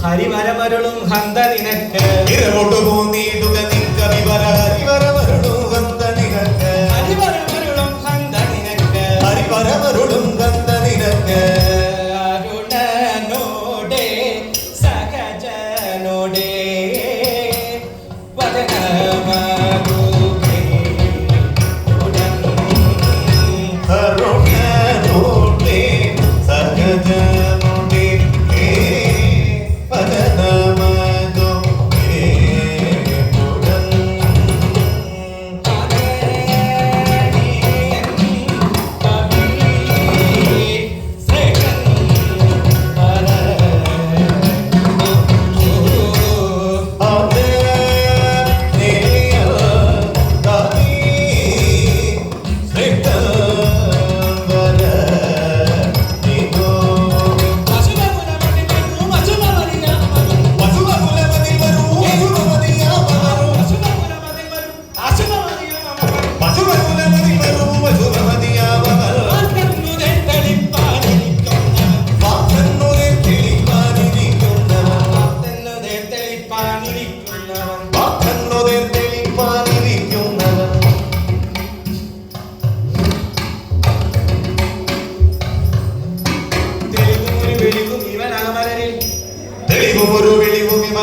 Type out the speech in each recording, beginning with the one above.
ഹരിവരമരുളും ഹന്ത നിനക്ക് ഇരവോട്ടു പോന്നിടുക നിൻകവിവര ഹരിവരമരുളും ഹന്ത നിനക്ക് ഹരിവരമരുളും ഹന്ത നിനക്ക് ഹരിവരമരുളും ഹന്ത നിനക്ക് അരുണനോടെ സഹജനോടെ വദനമരുകേ അരുണനോടെ സഹജനോടെ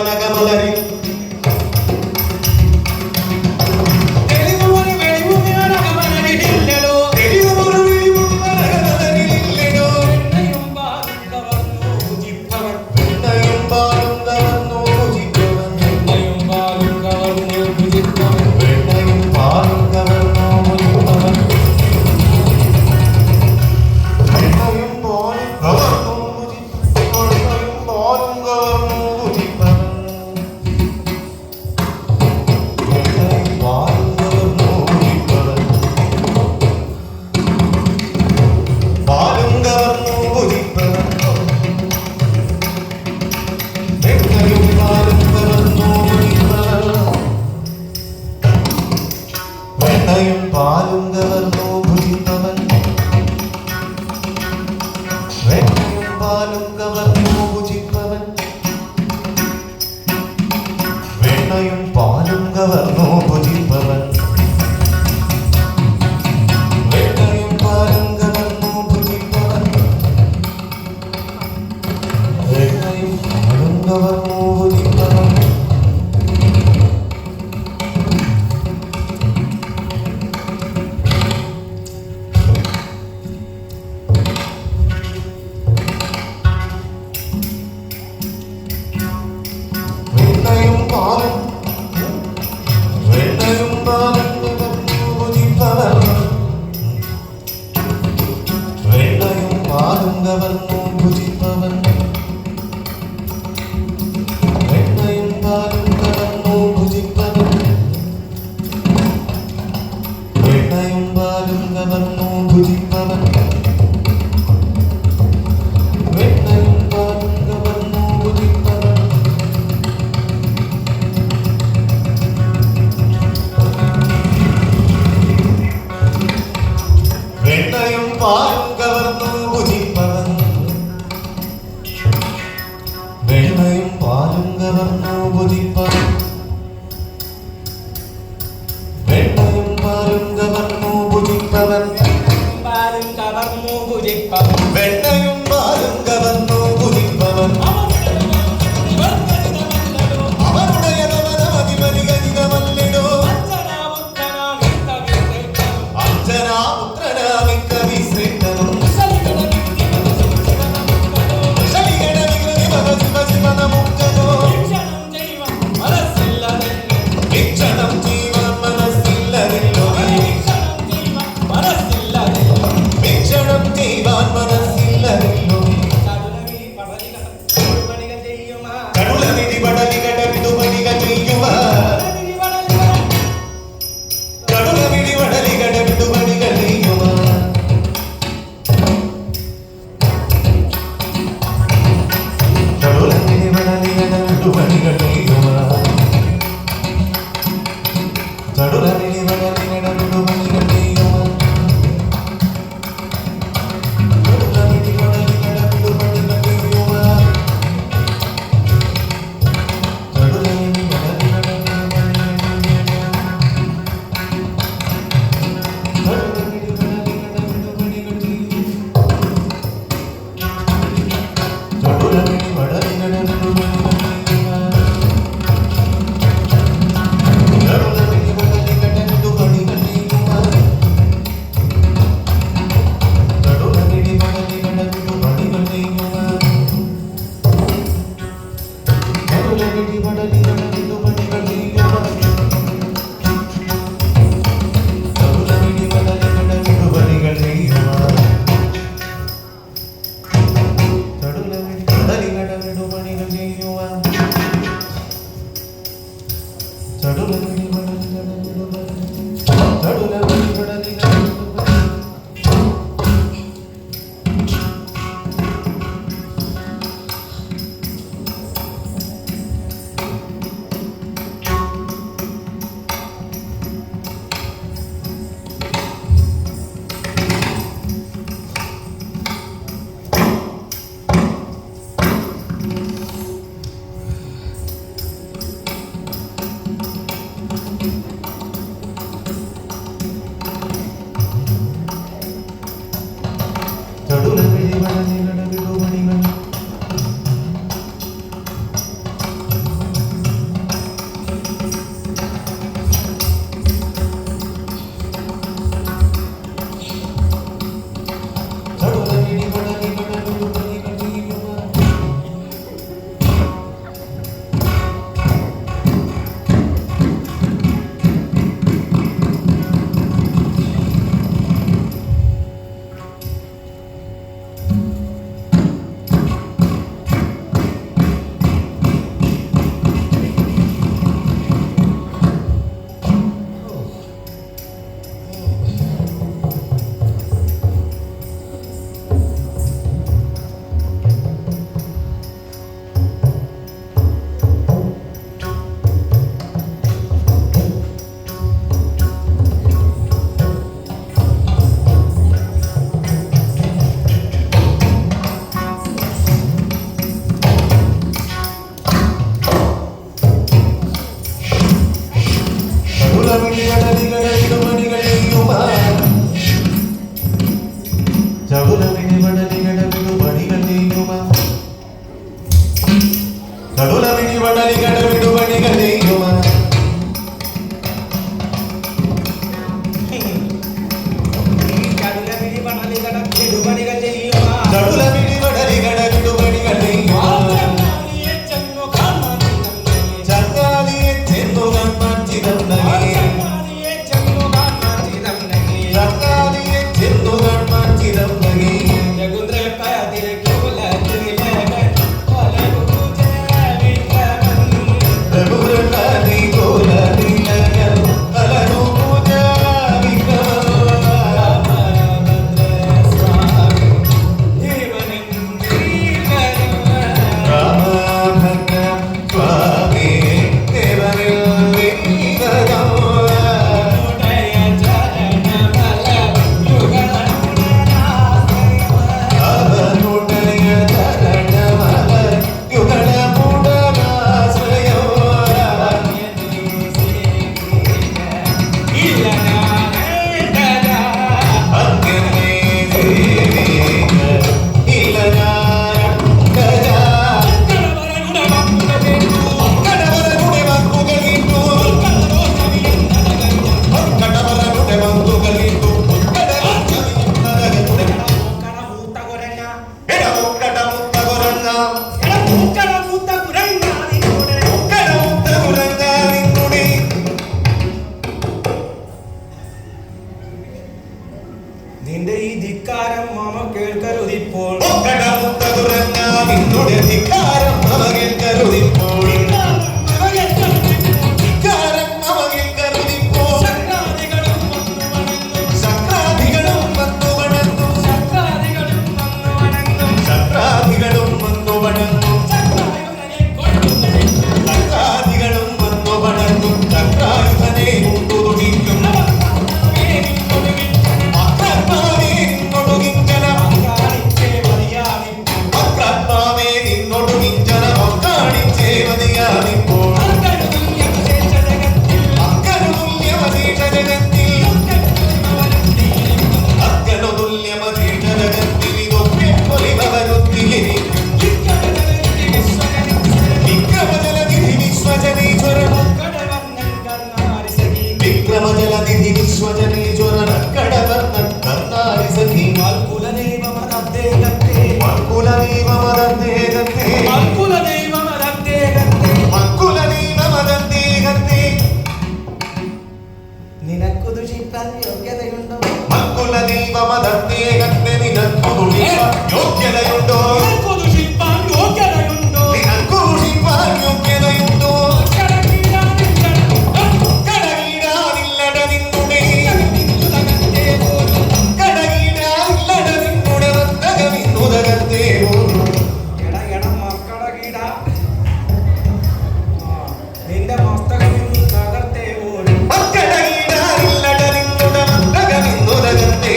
കനകമലരിൽ തെളിവുമൊരു വെളിവുമേറകമനരിടില്ലടോ. തെളിവുമൊരു വിളിവും കനകമലരിലില്ലടോ. വെണ്ണയും പാലും കവർന്നു ഭുജിപ്പവൻ. വെണ്ണയും പാലും കവർന്നു ഭുജിപ്പവൻ. വെണ്ണയും പാലും കവർന്നു ഭുജിപ്പവൻ. വെണ്ണയും പാലും കവർന്നു ഭുജിപ്പവൻ. വെണ്ണയും പാലും കവർന്നു ഭുജിപ്പവൻ. വെണ്ണയും പാലും കവർന്നു ഭുജിപ്പവൻ. പാലും കവർന്നു ഭുജിപ്പവൻ. വെണ്ണയും പാലും കവർന്നു ഭുജിപ്പവൻ. വെണ്ണയും പാലും കവർന്നു ഭുജിപ്പവൻ. വെണ്ണയും പാലും കവർന്നു ഭുജിപ്പവൻ. വെണ്ണയും പാലും കവർന്നു ഭുജിപ്പവൻ. വെണ്ണയും പാലും കവർന്നു ഭുജിപ്പവൻ. വെണ്ണയും പാലും കവർന്നു ഭുജിപ്പവൻ. വെണ്ണയും പാലും വെണ്ണയും പാലും കവർന്നു ഭുജിപ്പവൻ. വെണ്ണയും പാലും കവർന്നു ഭുജിപ്പവൻ. വെണ്ണയും പാലും കവർന്നു ഭുജിപ്പവൻ. വെണ്ണയും പാലും കവർന്നു ഭുജിപ്പവൻ. വെണ്ണയും പാലും കവർന്നു ഭുജിപ്പവൻ. വെണ്ണയും പാലും കവർന്നു ഭുജിപ്പവൻ. വെണ്ണയും പാലും കവർന്നു ഭുജിപ്പവൻ. വെണ്ണയും പാലും കവർന്നു ഭുജിപ്പവൻ. പാലും കവർന്നു ഭുജിപ്പവൻ. വെണ്ണയും പാലും കവർന്നു ഭുജിപ്പവൻ. അവരുടയതവനമതിപരിഗണിതമല്ലിടോ. അഞ്ജനാപുത്രനാമിക്കവിശ്രേഷ്ഠനും. ശലികടവികൃതിമനസിവശിവനമുക്തനോ. വീക്ഷണം ജീവൻ മനസ്സില്ലതില്ലോ. വീക്ഷണം ജീവൻ മനസ്സില്ലതില്ലോ. കടുളവിധി പടലികട വിടുപണിക ചെയ്യുക. കടുളവിധി പടലികട വിടുപണിക ചെയ്യുക. കടുളവിധി പടലികട വിടുപണിക ചെയ്യുക. കടുളവിധി പടലികട വിടുപണിക ചെയ്യുക. കടുളവിധി പടലികട വിടുപണിക ചെയ്യുക. കടുളവിധി പടലികട കടുളവിധി ചടുലമിടി വടലികട വിടുപണികൾ ചെയ്യുവാൻ ചടുലമിടി വടലികട വിടുപണികൾ ചെയ്യുവാൻ ചടുലമിടി വടലികട വിടുപണികൾ ചെയ്യുവാൻ ചങ്ങാതിയെ ചെന്നു കാണാൻ ചിതം നൽകി ചങ്ങാതിയെ ചെന്നു കാണാൻ ചിതം നൽകി രഘുരകാരി കോലനിലകൾ കലനു പൂജ രാമഭദ്ര സ്വാമി ദേവനിൽ വിനിതം അവനുടയ ചരണമലർ യുഗളമുടനാശ്രയം അങ്ങനെ ദേവിക ഇലനാരംഗജ കടവരനുടെ മക്കുകളിട്ടു കടവരനുടെ മക്കുകളിട്ടു എടമുക്കടമുത്ത കുരങ്ങ കടമുത്ത കുരങ്ങ നിന്നുടെ നിന്റെ ഈ ധിക്കാരം മാമ കേൾക്കരുതിപ്പോൾ കടമുത്ത കുരങ്ങ നിന്നുടെ ധിക്കാരം അവകിൽ കരുതിപ്പോൾ ധിക്കാരം അവകിൽ കരുതിപ്പോൾ സക്രാദികളും വന്നു വണങ്ങും സക്രാദികളും വന്നു വണങ്ങും സക്രാദികളും വന്നു വണങ്ങും സക്രായുധനെ കൊണ്ടു തുടിക്കും അക്രാത്മാവേ നിന്നൊടുകിഞ്ചന അക്രാത്മാവേ നിന്നൊടുകിഞ്ചന ഒക്കാണിച്ചേ മതിയാണിപ്പോൾ അക്കനുതുല്യമതീഷ ജഗത്തിൽ അക്കനുതുല്യമതീഷ ജഗത്തിൽ ഇതൊക്കെപ്പൊലിഭവരുത്തിയിരിക്കും വിക്രമജലനിധി വിശ്വജനീശ്വരൻ വിക്രമജലനിധി വിശ്വജനീശ്വരൻ കടവർണ്ണൻ കർണാരി സഖി മൽക്കുലദൈവമതദ്ദേഹത്തെ മൽക്കുലദൈവമതദ്ദേഹത്തെ നിനക്കു ദുഷിപ്പാൻ യോഗ്യതയുണ്ടോ മൽക്കുലദൈവമതദ്ദേഹത്തെ നിനക്കു തുടിപ്പാൻ യോഗ്യതയുണ്ടോ നിനക്കു ദുഷിപ്പാൻ യോഗ്യതയുണ്ടോ നിനക്കു തുടിപ്പാൻ യോഗ്യതയുണ്ടോ കടകീടാനില്ലട നിന്നുടെ കടകീടാനില്ലട നിന്നുടെ വന്ദകമിന്നുദകത്തെ നിന്റെ മസ്തകം തകർത്തേ പോലും കടകീടാനില്ലട നിന്നുടെ വന്ദകമിന്നുദകത്തെ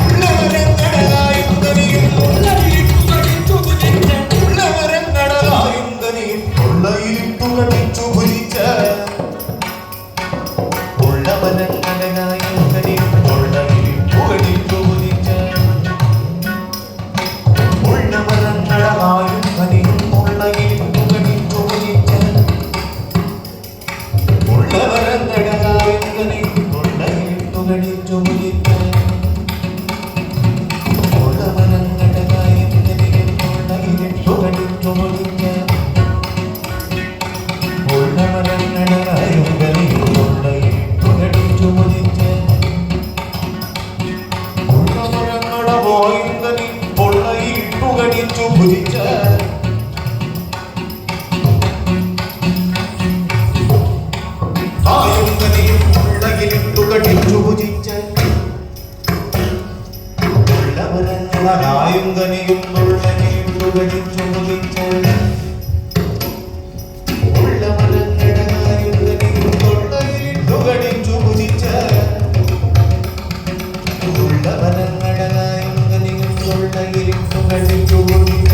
ഉള്ളവരെന്നടലായുധനിയും ഉള്ളവരെന്നടലായുധനിയും കൊള്ളയിലിട്ടു കടിച്ചു ഭുജിച്ച ഉള്ളവരെന്നടലായുധനിയും കൊള്ളയിലിട്ടു കടിച്ചു ഭുജിച്ച ഉള്ളവരെന്നടലായുധനിയും കൊള്ളയിലിട്ടു കടിച്ചു ഭുജിച്ച ഉള്ളവരെന്നടലായുധനിയും കൊള്ളയിലിട്ടു കടിച്ചു ഭുജിച്ച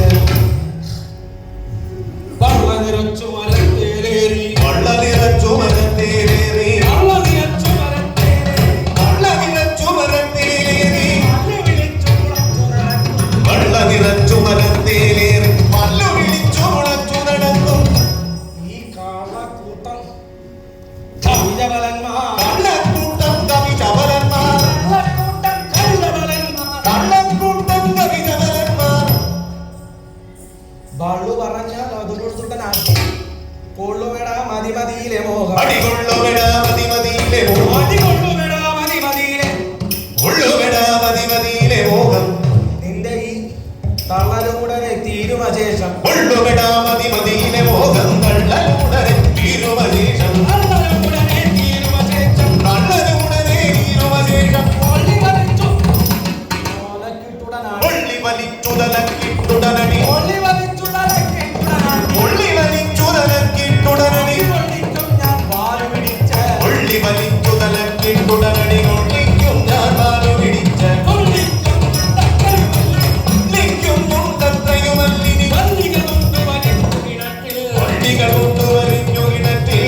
അടികൊള്ളുമെടാ മതിമതിയിലെ മോഹം അടികൊള്ളുമെടാ മതിമതിയിലെ ഉള്ളുമെടാ മതിമതിയിലെ മോഹം നിന്റെ ഈ തള്ളലുടനെ തീരുമശേഷം ഉള്ളുമെടാ മതിമതിയിലെ മോഹം തള്ളലുടനെ തീരുമശേഷം തള്ളലുടനെ തീരുമശേഷം തള്ളലുടനെ തീരുമശേഷം പള്ളി വലിച്ചു ഓലക്കിട്ടുടനാണ് ഒള്ളി വലിച്ചുടലക്കിട്ടുടനടി പള്ളി വലിച്ചുടലക്കിട്ടുടനാണ് ഒള്ളി വലിച്ചുടലക്കിട്ടുടനടി കൊള്ളിക്കും ഞാൻ വാല് പിടിച്ച് ഒള്ളി വലിച്ചുടലക്കിട്ടുടനടി ഒള്ളിക്കും ഞാൻ വാലു പിടിച്ച് കൊള്ളിക്കും നിൽക്കും മുണ്ടത്രയുമല്ലിനി വള്ളികൾ കൊണ്ട് വലിച്ചു കിണറ്റിൽ വള്ളികൾ കൊണ്ടുവരിഞ്ഞു കിണറ്റിൽ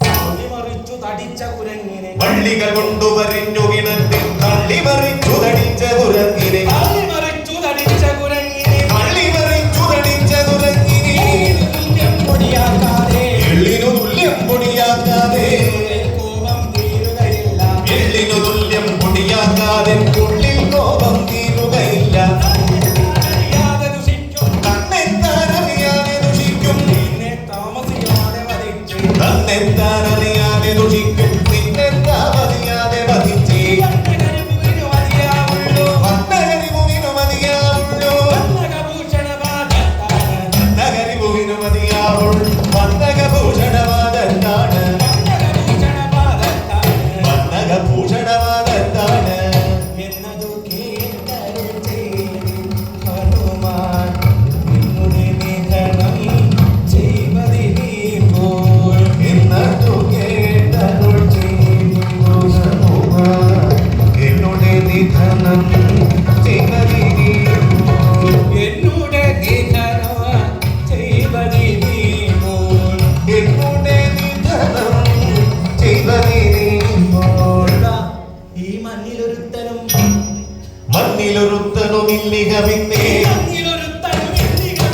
തള്ളിമറിച്ചു തടിച്ച കുരങ്ങിനെ വള്ളികൾ കൊണ്ടുവരിഞ്ഞു കിണറ്റിൽ തള്ളിമറിച്ചു തടിച്ച കുരങ്ങിനെ തള്ളിമറിച്ചു തടിച്ച കുരങ്ങിനെ തള്ളിമറിച്ചു തടിച്ച കുരങ്ങിനെ തുല്യം പൊടിയാക്കാതെ എള്ളിനു തുല്യം പൊടിയാക്കാതെ കോപം തീരുകയില്ല എള്ളിനു തുല്യം പൊടിയാക്കാതെ ഉള്ളിൽ കോപം തീരുകയില്ല അറിയാതെ ദുഷിക്കും തന്നെത്താനറിയാതെ ദുഷിക്കും നിന്നെ താമസിയാതെ വധിച്ച് തന്നെത്താനറിയാതെ ദുഷിക്കും നിന്നെത്താമറിയാതെ വധിച്ചേ കണ്ണകരിവിനു മതിയാവുള്ളൂ വന്നകരിവുവിനു മതിയാവുള്ളൂ കണ്ണകഭൂഷണവാദത്താണ് നഗരിവുവിനു മതിയാവുൾ വന്നകഭൂഷണവാദത്താണ് കണ്ണകഭൂഷണവാദത്താണ് വന്നകഭൂഷണവാദത്താണ് എന്നതു കേട്ടരുൾ ചെയ്ത് ഹനുമാൻ നിന്നുടെ നിധനം ചെയ്വതിനിപ്പോൾ എന്നതു കേട്ടരുൾ ചെയ്തു ഹനുമാൻ എന്നുടെ നിധനം ചെയ്വതിനിപ്പോൾ എന്നുടെ നിധനം ചെയ്വതിനിപ്പോൾ എന്നുടെ നിധനം ചെയ്വതിനിപ്പോൾ ഈ മണ്ണിലൊരുത്തനും മണ്ണിലൊരുത്തനുമില്ലിക പിന്നെ മണ്ണിലൊരുത്തനും ഇല്ലികൾ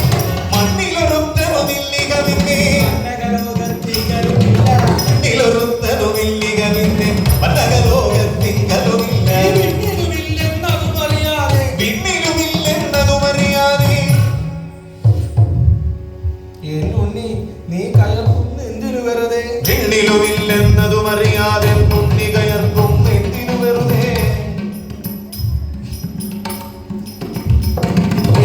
മണ്ണിലൊരുത്തനുമില്ലിക പിന്നെ കനകലോകത്തിങ്കലുമില്ല മണ്ണിലൊരുത്തനുമില്ലിക പിന്നെ മണ്ണകലോകത്തിങ്കലുമില്ല പിന്നിലുമില്ലെന്നതുമറിയാതെ പിന്നിലുമില്ലെന്നതുമറിയാതെ എന്നുണ്ണി നീ കയർക്കുന്നു എന്തിനു വെറുതെ പിന്നിലുമില്ലെന്നതുമറിയാതെ ഉണ്ണി കയർക്കും എന്തിനു വെറുതെ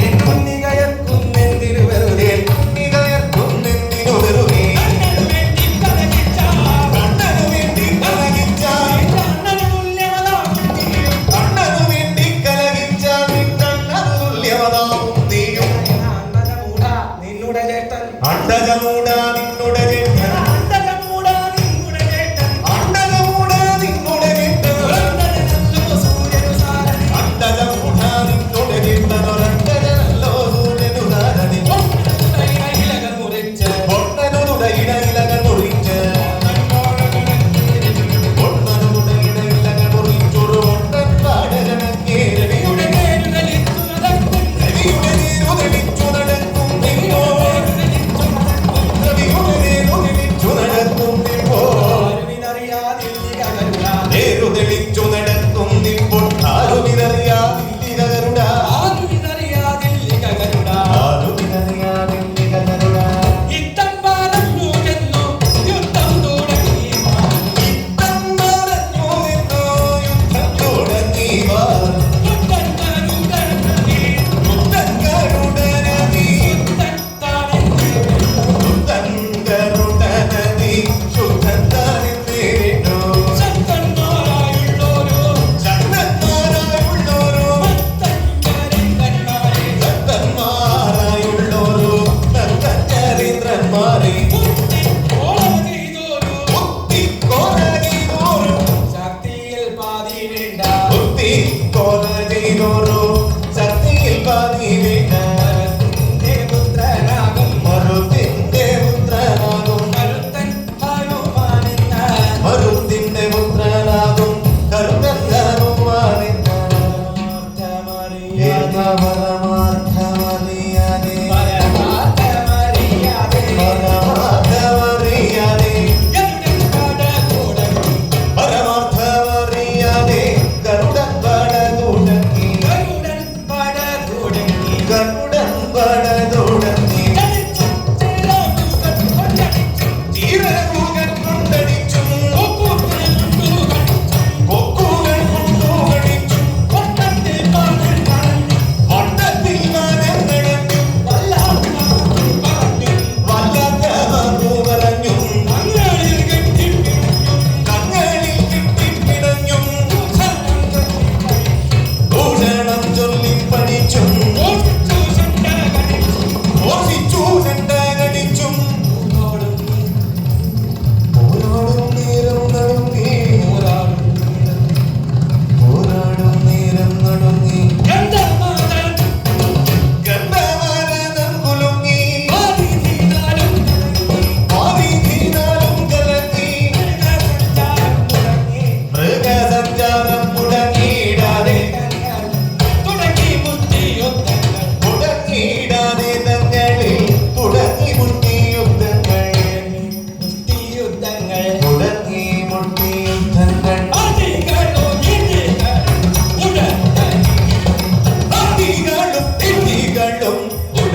എന്നുണ്ണി കയർക്കുന്നു എന്തിനു വെറുതെ ഉണ്ണി കയർക്കും എന്തിനു വെറുതെ അണ്ണനു വേണ്ടി കലകിച്ചാൽ കണ്ണനു വേണ്ടി കലകിച്ചാൽ അണ്ണനു തുല്യമതാകും നീയും. കണ്ണനു വേണ്ടി കലകിച്ചാൽ കണ്ണനു തുല്യമതാവും നീയും അണ്ണനമൂഢ നിന്നുടെ ചേട്ടൻ അണ്ടജമൂട നിന്നുടെ ചേട്ടൻ അണ്ണനമൂഢ നിന്നുടെ ചേട്ടൻ അണ്ടജമൂട നിന്നുടെ ചേട്ടൻ ഒരണ്ണനല്ലോ സൂര്യനുസാരൻ അണ്ടജമൂട നിന്നുടെ ചേട്ടൻ ഒരണ്ടജനല്ലോ സൂര്യനുദാരതി ഇലകൾ മുറിച്ച് പൊട്ടനുടെ ഇടയിലകൾ മുറിച്ച് പൊട്ടനുടെ ഇടയിലകൾ മുറിച്ചൊരു പൊട്ടൻ പാടകണക്കേരടിയുടെ നേരുകളിച്ചു നടക്കും രവിയുടെ നീരുതെളിച്ചു നടക്കും നിന്നോട് രവിയുടെ നീരുതെളിച്ചു നടക്കും നിപ്പോൾ ആരുമിതറിയാതില്ലികരുട നേരുതെളിച്ചു നടക്കും നിപ്പോൾ ആരുമിതറിയാതില്ലികരുട ആരുമിതറിയാതില്ലികരുട ആരുമിതറിയാതില്ലികരുട ഇത്തം പറഞ്ഞു ചെന്നു യുദ്ധം തുടങ്ങി യുദ്ധം പറഞ്ഞു എന്നോ യുദ്ധം തുടങ്ങി വാ യുദ്ധങ്ങളുടനടി യുദ്ധങ്ങളുടനടി യുദ്ധങ്ങളുടനടി ശുദ്ധത്താനെന്നേരിട്ടു ശക്തന്മാരായുള്ളോരോ ശക്തന്മാരായുള്ളോരോ ഭക്തന്മാരെ ശക്തന്മാരായുള്ളോരോ ഭക്തചരിത്രന്മാരെ ഓളം ചെയ്തോരോ ബുദ്ധിക്കോലചെയ്തോരോ ശക്തിയിൽ പാതി വേണ്ട ബുദ്ധിക്കോലചെയ്തോരോ ശക്തിയിൽ പാതി വേണ്ട ഭരതന്റെ പുത്രനാകും മറുത്തിന്റെ പുത്രനാകും കരുത്തൻ ഹനുമാനെന്ന മറുത്തിന്റെ പുത്രനാകും കരുതൻ ഹനുമാനെന്ന പരമാർത്ഥമറിയാതെ പരമാർത്ഥമറിയാതെ പരമാർത്ഥമറിയാതെ പരമാർത്ഥമറിയാതെ എവിടെ കടകൂടങ്ങി പരമാർത്ഥമറിയാതെ ഗരുഡൻ പടതുടങ്ങി ഗരുഡൻ പടതുടങ്ങി ഗരുഡൻ പടതുടങ്ങി ചലിച്ചു ചിറകു കണ്ടടിച്ചു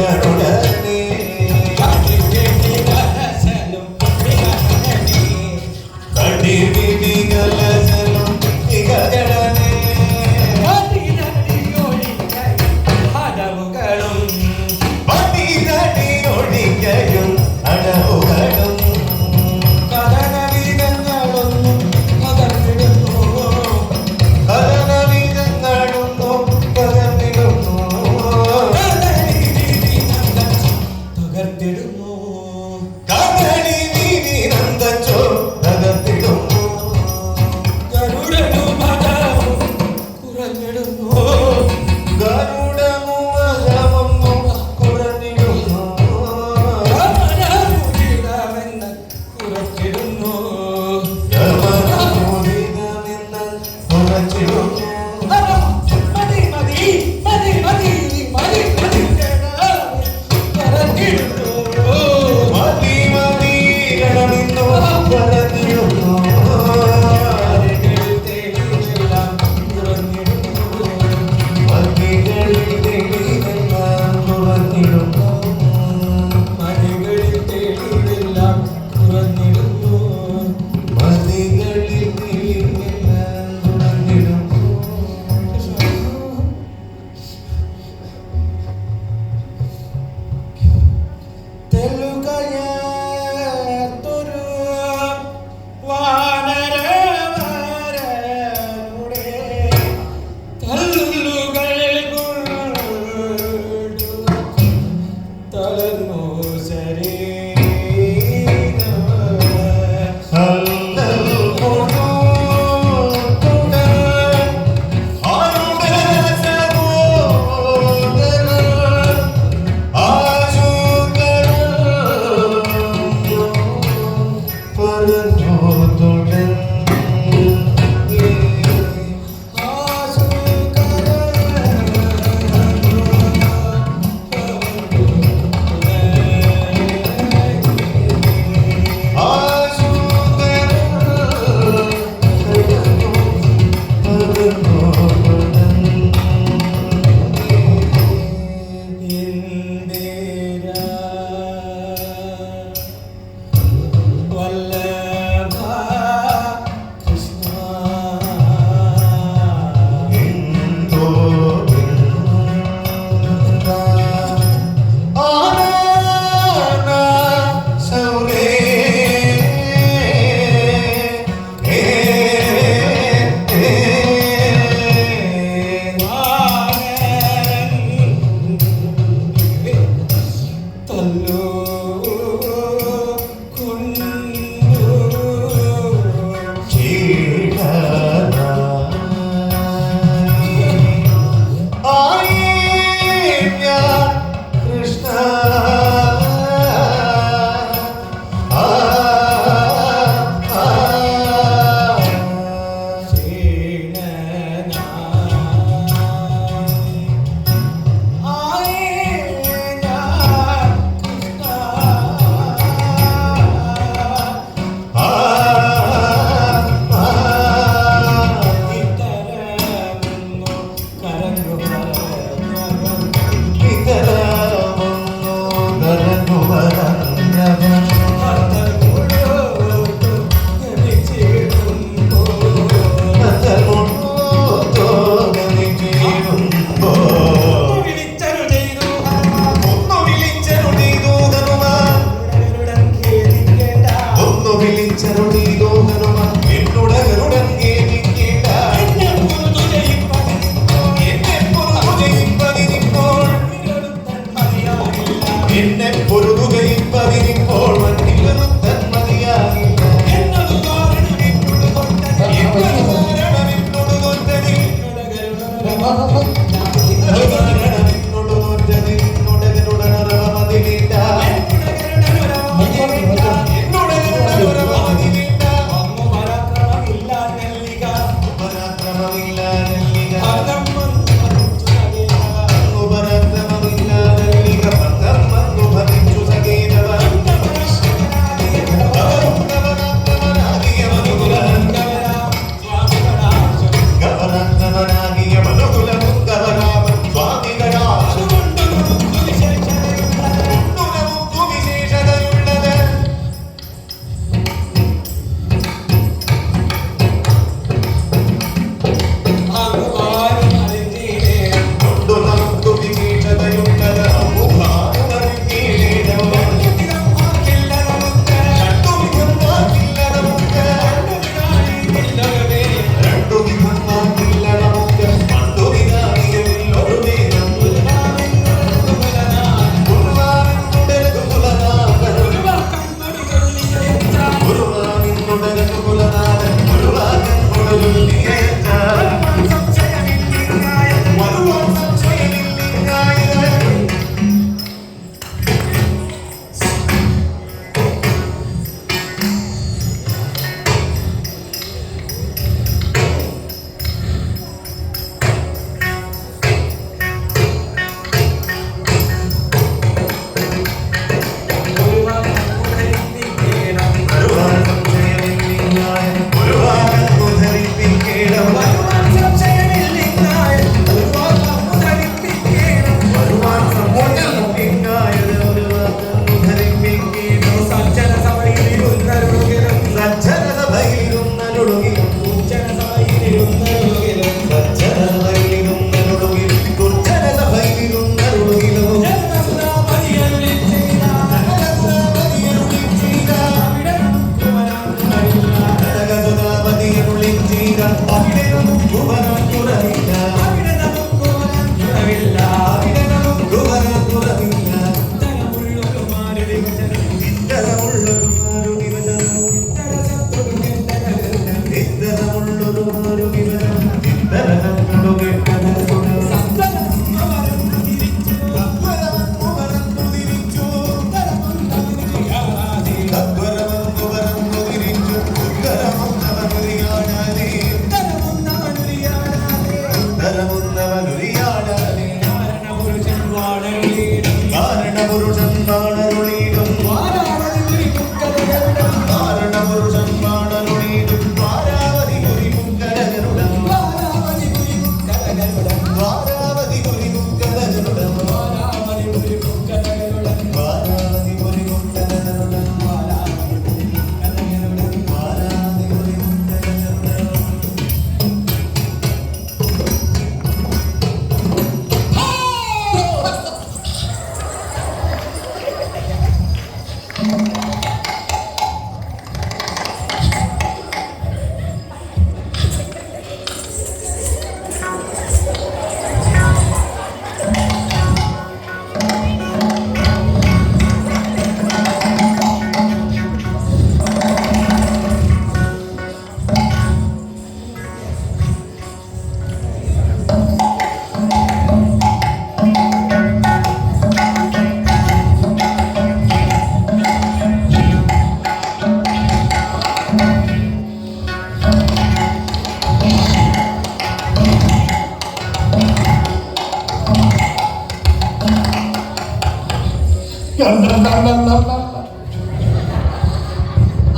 ഉടനുടനെ കടിവിടികലസലും വികടനേ. കടിവിടികലസലും വികടനേ. അടിനടിയൊഴികയും പടിതടിയൊഴികയും അടവുകളും അടവുകളും കഥനവിധങ്ങളൊന്നും പകർന്നിടുന്നു. കലനവിധങ്ങളൊന്നും പകർന്നിടുന്നു. കഥനവിധിനം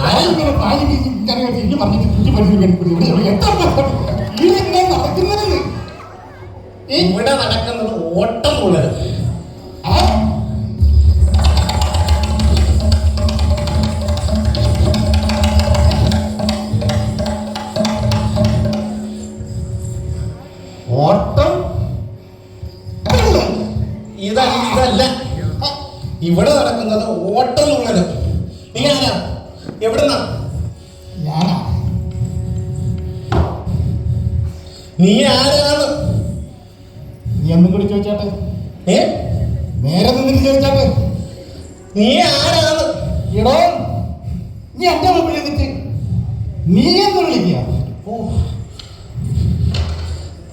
ആരെങ്കിലും പാലിക്ക് ഇങ്ങനെ തിരിഞ്ഞു പറഞ്ഞിട്ട് തിരിഞ്ഞു നടക്കുന്നത് ഇവിടെ നടക്കുന്നത് ഓട്ടം ഉള്ളത്. ഓട്ടം ഇതല്ല ഇവിടെ നടക്കുന്നത് ഓട്ടം ഉള്ളത്. നീ ആരാ? എവിടുന്നാ? ഞാനാ നീ ആരാണ്? നീ ഒന്നും കൂടി ചോദിച്ചാട്ടെ. ഏ നേരെ നിന്നിട്ട് ചോദിച്ചാട്ടെ. നീ ആരാണ്? ഇടോ നീ എന്റെ മുമ്പിൽ നിന്നിട്ട് നീ എന്ന് വിളിക്കുക. ഓ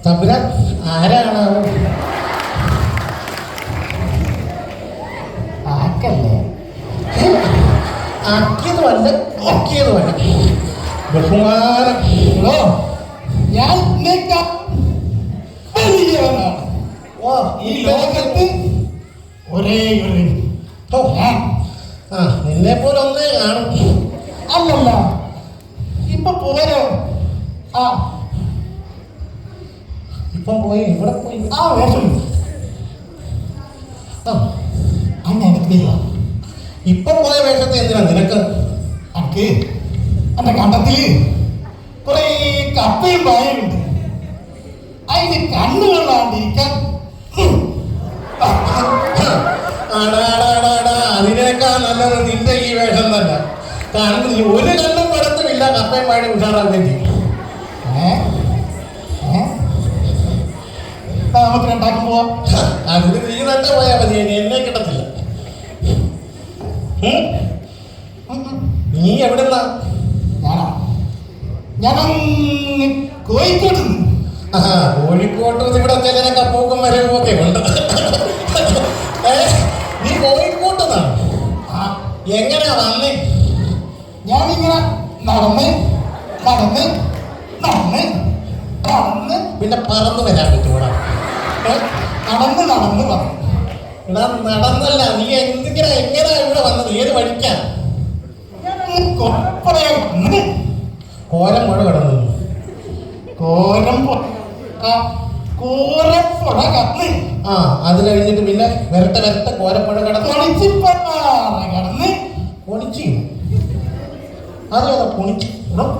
തമ്പുരാൻ ആരാണ്? ആക്കല്ലേ ആക്കിയതുമല്ല ഒക്കിയതുമല്ല ബഹുമാനം. ഇടോ ഞാൻ വലിയവനാണ്. ഓ ഈ ലോകത്ത് ഒരേ ഒരു ഞാൻ. നിന്നെ പോലെ ഒന്നേ കാണും. അല്ലല്ല ഇപ്പൊ പോരോ. ആ ഇപ്പം പോയി ഇവിടെ പോയി ആ വേഷം അങ്ങനെ ഇപ്പം പോയ വേഷത്തെ എന്തിനാ നിനക്ക്? എനിക്ക് എന്റെ കണ്ടത്തില് കുറെ കപ്പയും പായുണ്ട്. അതിന് കണ്ണുകളാണ്ടിരിക്കാൻ അതിനേക്കാൾ നല്ലത് നിന്റെ ഈ വേഷം തന്നെ. കാരണം നീ ഒരു കണ്ണും പടത്തുമില്ല, കപ്പയും പാടി ഉഷാറാക്കുകയും ചെയ്യും. നമുക്ക് രണ്ടാക്കും പോവാം. അതിന് നീ തന്നെ പോയാൽ മതി, എന്നെ കിട്ടത്തില്ല. നീ എവിടെന്നാ? ഞാനാ ഞാനങ്ങ് കോഴിക്കോട്ട് നിന്ന്. കോഴിക്കോട്ട് ഇവിടെ ചിലരൊക്കെ പൂക്കും വരവും ഒക്കെ ഉണ്ട്. നീ കോഴിക്കോട്ടെന്നാ? എങ്ങനെയാ വന്നേ? ഞാനിങ്ങനെ നടന്ന് നടന്ന് നടന്ന് നടന്ന് പിന്നെ പറന്ന് വരാൻ പറ്റൂടാ? നടന്ന് നടന്ന് വന്നു. എടാ നടന്നല്ല, നീ എങ്ങനെയാ ഇവിടെ വന്നത്? ഏത് വഴിക്കാ? കോരം മുഴ കടന്നു. കോരപ്പുഴ കടന്ന് അത് കഴിഞ്ഞിട്ട് പിന്നെ വരട്ടെ കോരപ്പുഴ കടന്നു. കടന്ന് പൊണിച്ചു. അതേതാ പൊണിച്ചു?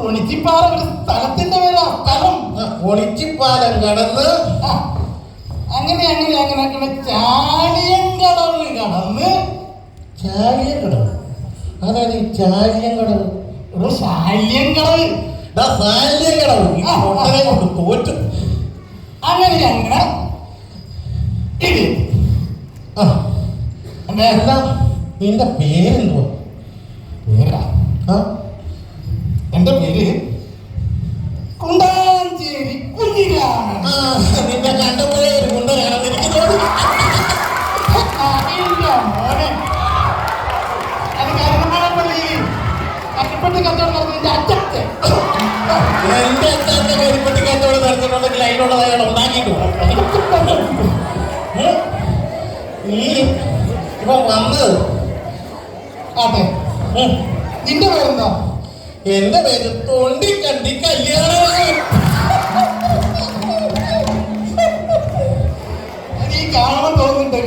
പൊണിച്ചിപ്പാറ ഒരു സ്ഥലത്തിന്റെ പേരാ. സ്ഥലം പൊണിച്ചിപ്പാലം കടന്ന് അങ്ങനെ അങ്ങനെ അങ്ങനെ അങ്ങനെ ചാലിയങ്കടവ് കടന്ന്. ചാലിയങ്കടവ്? അതായത് ഈ ചാലിയങ്കടവ്? ഒരു ശാല്യങ്കടവ്. ശാല്യങ്കടവ് കൊണ്ട് തോറ്റു. അങ്ങനെ അങ്ങനെ ഇത് എല്ലാം. നിന്റെ പേരെന്തുവാ? പേരാ എന്റെ പേര് കുണ്ടാഞ്ചേരി കുഞ്ഞിരാമൻ. നിന്നെ കണ്ടപ്പോഴേ ഒരു കുണ്ടനാണെന്ന് എനിക്ക് തോന്നി. മോനെ അത് കരുണാപള്ളിയിൽ കഷ്ടപ്പെട്ട് കച്ചവടം നടത്തുന്നതിന്റെ അറ്റത്ത് എന്റെ അച്ഛന്റെ കരിപ്പെട്ടി കച്ചവടം നടത്തിയിട്ടുണ്ടെങ്കിൽ അതിനുള്ളത് അയാൾ ഉണ്ടാക്കിയിട്ടു. നീ ഇപ്പൊ വന്നത് ആട്ടെ. നിന്റെ പേരെന്താ? എന്റെ പേര് തൊണ്ടിക്കണ്ടി കല്യാണമാണ്. നീ കാണാൻ തോന്നുന്നുണ്ട്.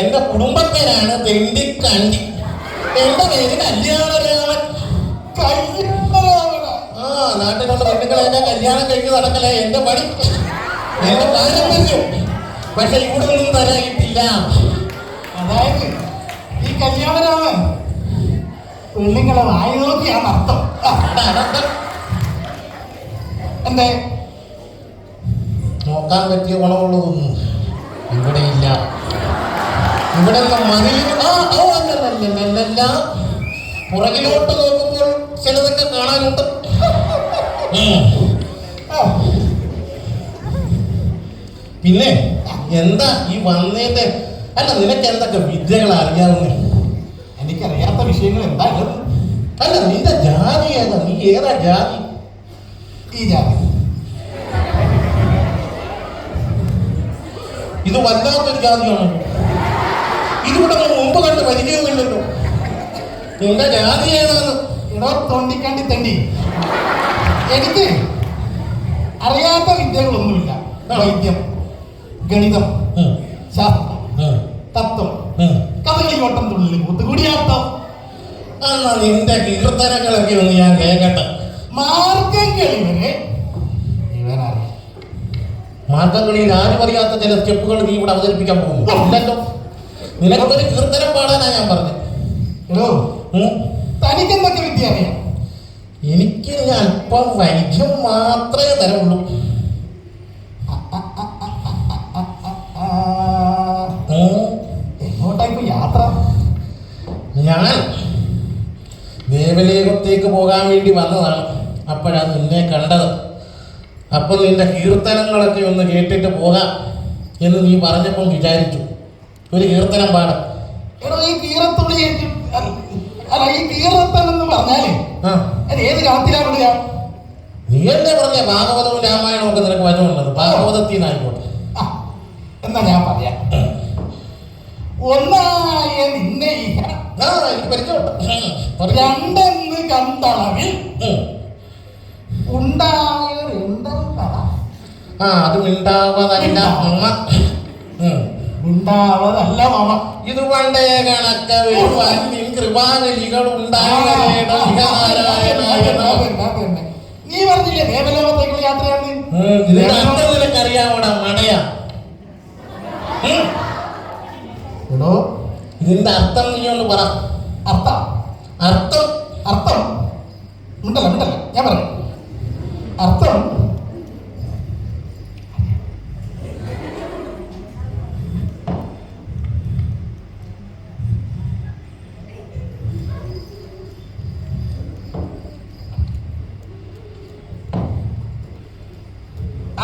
എന്റെ കുടുംബക്കാരാണ് തെണ്ടിക്കണ്ടി. എന്റെ പേര് കല്യാണരാമൻ. നാട്ടിലുള്ള പെണ്ണുങ്ങളെ കല്യാണം കഴിഞ്ഞ് നടക്കലേ എന്റെ പണി, എന്റെ പാരമ്പര്യം. പക്ഷെ ഇവിടെ ഒന്നും തരായിട്ടില്ല. അതായത് ഈ കല്യാണരാമൻ പെണ്ണുങ്ങളെ വായി നോക്കിയാണ് അർത്ഥം. എന്തേ നോക്കാൻ പറ്റിയ ഗുണമുള്ളതൊന്നും ഇവിടെ ഇല്ല. ഇവിടെ മതിലല്ല, പുറകിലോട്ട് നോക്കുമ്പോൾ ചിലതൊക്കെ കാണാനുണ്ട്. പിന്നെ എന്താ ഈ വന്നേന്റെ? അല്ല, നിനക്ക് എന്തൊക്കെ വിദ്യകൾ അറിയാവുന്നേ? എനിക്കറിയാത്ത വിഷയങ്ങൾ എന്താ? അല്ല, നിന്റെ ജാതി ഏതാ? നീ ഏതാ ജാതി? ഈ ജാതി ഇത് വല്ലാത്തൊരു ജാതിയാണല്ലോ. ഇതിവിടെ മുമ്പ് കണ്ട് പരിചയമില്ലല്ലോ. നിന്റെ ജാതി ഏതാണ്? ഇടോ തൊണ്ടിക്കണ്ടി തണ്ടി, എനിക്ക് അറിയാത്ത വിദ്യകളൊന്നുമില്ല. വൈദ്യം, ഗണിതം, ശാസ്ത്രം, തത്വം, കഥകളി, ഓട്ടം, തുള്ളി, കൂത്തുകൂടിയാട്ടം. എന്നാ നിന്റെ കീർത്തനങ്ങളൊക്കെ ഒന്ന് ഞാൻ കേൾക്കട്ടെ. മാർഗംകളി വരെ ഇവനറിയാം. മാർഗംകളിയിൽ ആരും അറിയാത്ത ചില സ്റ്റെപ്പുകൾ നീ ഇവിടെ അവതരിപ്പിക്കാൻ പോകുന്നു. ഇല്ലല്ലോ, നിനക്കൊരു കീർത്തനം പാടാനാ ഞാൻ പറഞ്ഞത്. എടോ, തനിക്കെന്തൊക്കെ വിദ്യ അറിയാം? എനിക്ക് അല്പം വൈദ്യം മാത്രമേ തരമുള്ളൂ. എങ്ങോട്ടായിപ്പോ യാത്ര? ഞാൻ ദേവലോകത്തേക്ക് പോകാൻ വേണ്ടി വന്നതാണ്. അപ്പോഴാണ് നിന്നെ കണ്ടത്. അപ്പോൾ നിന്റെ കീർത്തനങ്ങളൊക്കെ ഒന്ന് കേട്ടിട്ട് പോകാം എന്ന് നീ പറഞ്ഞപ്പം വിചാരിച്ചു ഒരു കീർത്തനം പാടാം. എടോ, ഈ കീറത്തുള്ളി അല്ല, ഈ കീറത്തൻ എന്ന് പറഞ്ഞാലേ അത് ഏത് കാലത്തിലാ വിടുക? നീ എന്നെ പറഞ്ഞ ഭാഗവതവും രാമായണവും ഒക്കെ നിനക്ക് വചമുള്ളത്. ഭാഗവതത്തിൽ നിന്നായിക്കോട്ടെ. എന്നാ ഞാൻ പറയാം. ഒന്നായ നിന്നെ എനിക്ക് പരിചയമുണ്ട്. രണ്ടെന്ന് കണ്ടളവിൽ ഉണ്ടായ അത് മിണ്ടാവതല്ല മമ്മ. മിണ്ടാവതല്ല മമ. ഇത് പണ്ടേ കണക്ക വരുവാൻ കൃപാവലികൾ ഉണ്ടായ. നീ പറഞ്ഞില്ലേ ദേവലോകത്തേക്കുള്ള യാത്രയാണ്? നിനക്കറിയാവണ മടയാ. എടോ, ഇതിന്റെ അർത്ഥം നീ ഒന്ന് പറ. അർത്ഥം അർത്ഥം അർത്ഥം മിണ്ടല്ല ഞാൻ പറയാം. അർത്ഥം